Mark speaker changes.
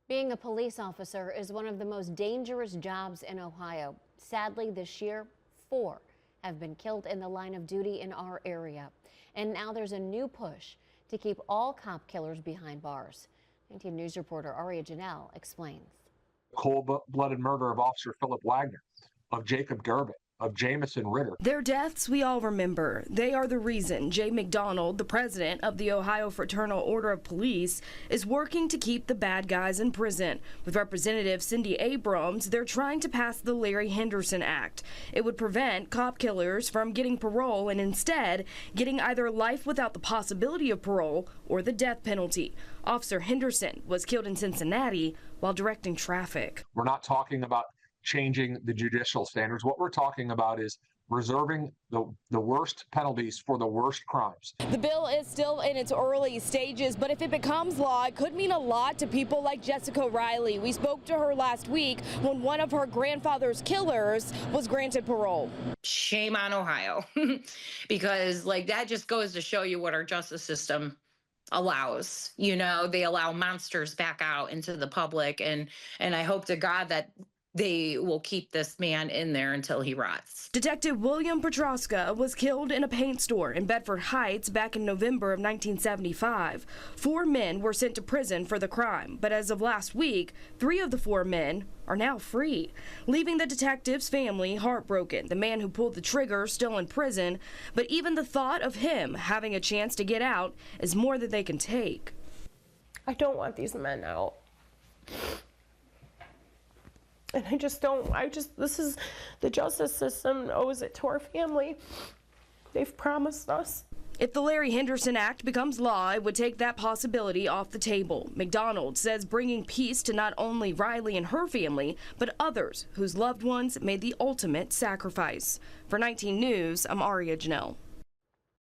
Speaker 1: Being a police officer is one of the most dangerous jobs in Ohio. Sadly, this year, 4 have been killed in the line of duty in our area. And now there's a new push to keep all cop killers behind bars. 19 News reporter Aria Janelle explains.
Speaker 2: Cold-blooded murder of Officer Philip Wagner, of Jacob Durbin, of Jamison Ritter.
Speaker 3: Their deaths we all remember. They are the reason Jay McDonald, the president of the Ohio Fraternal Order of Police, is working to keep the bad guys in prison. With Representative Cindy Abrams, they're trying to pass the Larry Henderson Act. It would prevent cop killers from getting parole and instead getting either life without the possibility of parole or the death penalty. Officer Henderson was killed in Cincinnati while directing traffic.
Speaker 2: We're not talking about changing the judicial standards. What we're talking about is reserving the worst penalties for the worst crimes.
Speaker 4: The bill is still in its early stages, but if it becomes law, it could mean a lot to people like Jessica Riley. We spoke to her last week when one of her grandfather's killers was granted parole.
Speaker 5: Shame on Ohio, because that just goes to show you what our justice system allows. You know, they allow monsters back out into the public, and I hope to God that they will keep this man in there until he rots.
Speaker 3: Detective William Petroska was killed in a paint store in Bedford Heights back in November of 1975. 4 men were sent to prison for the crime, but as of last week, 3 of the 4 men are now free, leaving the detective's family heartbroken. The man who pulled the trigger still in prison, but even the thought of him having a chance to get out is more than they can take.
Speaker 6: I don't want these men out. And this is, the justice system owes it to our family. They've promised us.
Speaker 3: If the Larry Henderson Act becomes law, it would take that possibility off the table. McDonald says bringing peace to not only Riley and her family, but others whose loved ones made the ultimate sacrifice. For 19 News, I'm Aria Janelle.